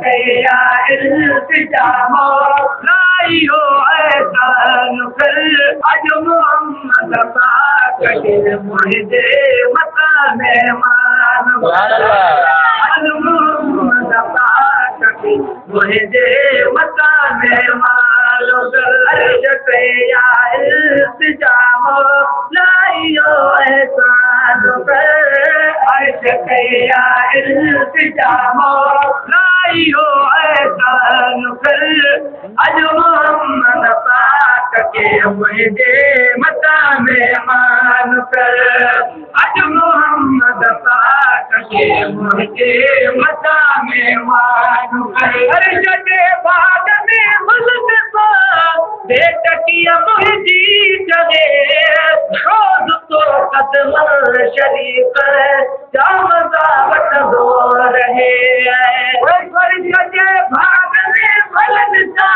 कया इल्तिजाम लाइयो एहसान कर अज मोहम्मद पाक के मुझे मकाम मेहमान अज मोहम्मद पाक के मुझे मकाम मेहमान अर्ज कया इल्तिजाम लाइयो एहसान कर अर्ज कया इल्तिजाम लाइयो एहसान कर अज मोहम्मद पाक के मुझे मकाम मेहमान कर अज मोहम्मद पाक के मुझे मकाम मेहमान कर अर्ज के बाद में मुल्क बेट की मुझी जगे रोज तो कदम शरीफ जाम दावत हो रहे वर्ष के भाग में फलन सा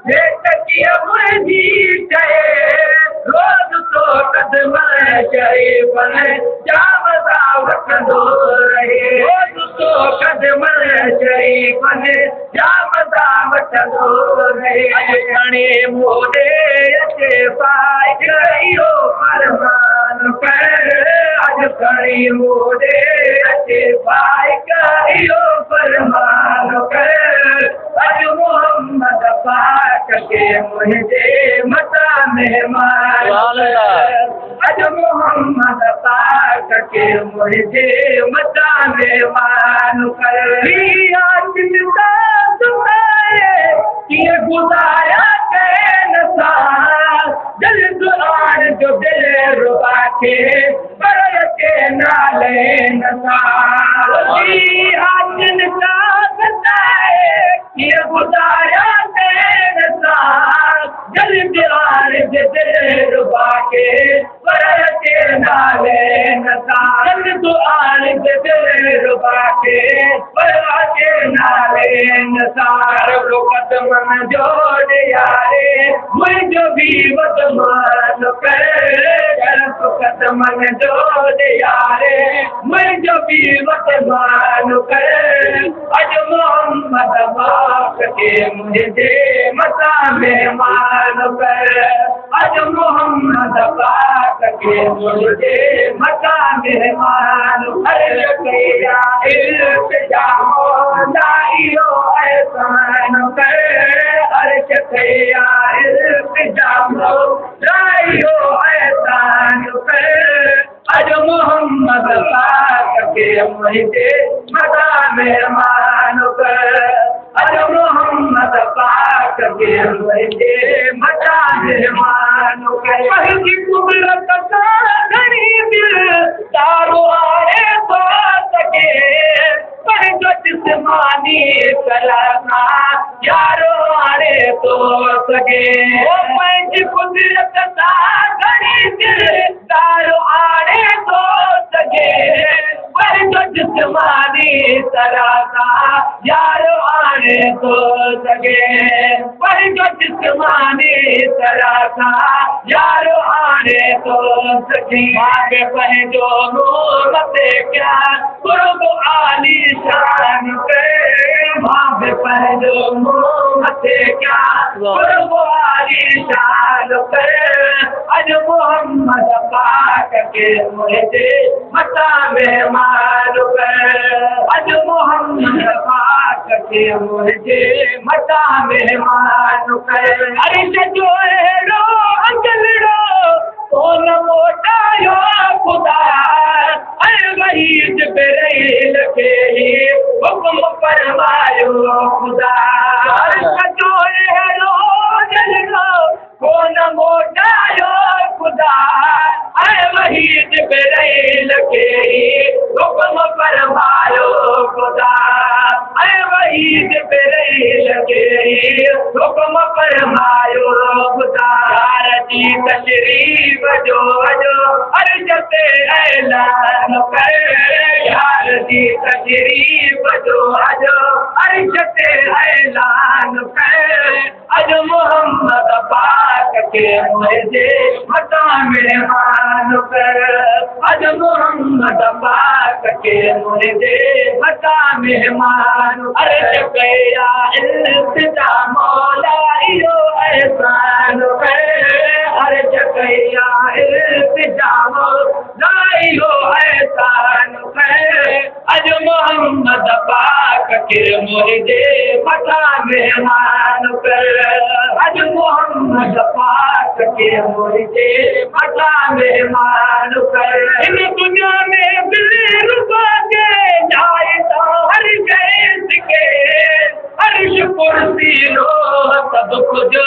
बेट की मुझी जगे रोज तो कदम शरीफ जाम दावत हो रहे रोज तो कदम शरीफ जाम दावत हो रहे मोरे अचे पाए करियो फरमान कर अज खड़ी मोरे अचे पाए करियो फरमान कर अज मोहम्मद पाक के मुझे मता मेहमान अज मोहम्मद पाक के मुझे मता मेहमान कर गुजारा जल्द आन जो दिल रुबा के पर के नाले नसाजिन का बताए ये गुजारा जल्द आन जो दिल रुबा के पर के नाले नसा जल्द आन जो दिल रुबा के पर के नाले नसार कदम में जोड़ यारे मुझे भी मान कर कदम में जोड़ यारे मुझे भी मान कर अज मोहम्मद पाक के मुझे मता मेहमान कर अज मोहम्मद पाक के मुझे मता मेहमान अर्ज किया इल्तिजाम लाइयो एहसान कर अर्ज किया इल्तिजाम लाइयो एहसान कर अज मोहम्मद पाक के मुझे मता मेहमान कर अज मोहम्मद पाक के मुझे मता मेहमान कर वही कुदरत का गरीब तारो आए तो सके पर जो जिस्मानी कलाना यारो आने तो सके ओ पंच कुदरत का गरीब तारो आने तो सके पर जो जिस्मानी कलाना यारो आने तो सके पर जो जिस्मानी कलाना यारो आने तो सके आगे पहजो नूमत क्या कुर्ब आली शान के भाग पहजो नूमत क्या कुर्ब आली शान के अज मोहम्मद पाक के मुझे मता मेहमान कर अज मोहम्मद पाक के मुझे मता मेहमान कर अरे जो रो अंजल रो कौन मोटा यो खुदा अरे वही जिब्राइल के हुक्म फरमायो खुदा जो रो अंजल रो कौन मोटा यो खुदा अरे वही जिब्राइल के हुक्म फरमायो खुदा अरे वही जिब्राइल के हुक्म फरमायो खुदा जी तशरीफ जो अर्ज से ऐलान कर यार जी तशरीफ जो अर्ज से ऐलान कर अज मोहम्मद पाक के मुझे मता मेहमान कर अज मोहम्मद पाक के मुझे मता मेहमान अर्ज कया इल्तिजा मौला इहो एहसान हर जगया इल्तिजा मौला इहो एहसान अज मोहम्मद पाक के मुझे मथा मेहमान अज मोहम्मद पाक के मुझे मथा मेहमान इन दुनिया में दिल रुबा के जाए तो हर गैस के अर्श कुर्सी लो सब कुछ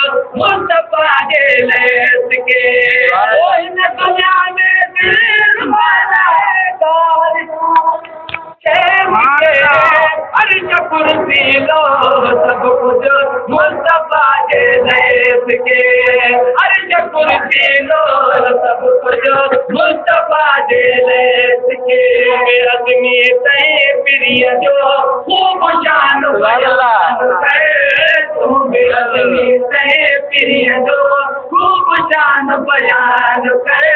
मुस्तफा के लेस के इन दुनिया में दिल रुबा जाए तो अर्श कुर्सी लो सब कुछ मुस्तफा के लेस के अर्श कुर्सी लो सब कुछ मुस्तफा के लेस के आदमी तय प्रिय जो खूब शान आदमी तय प्रिय जो खूब शान बयान करे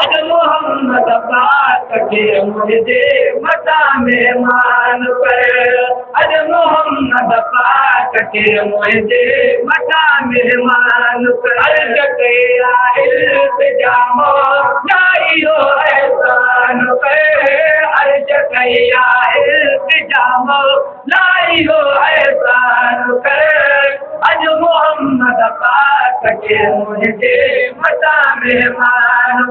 अज मोहम्मद पाक के मुझे मता मेहमान अज मोहम्मद पाक के मुझे मता मेहमान अर्ज कया इल्तिजा मौला इहो एहसान अर्ज कया इल्तिजा मौला इहो एहसान अज मोहम्मद पाक के मुझे मता मेहमान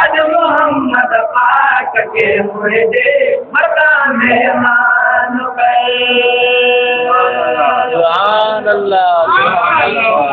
अज मोहम्मद पाक के मुझे मता मेहमान सुभान अल्लाह सुभान अल्लाह।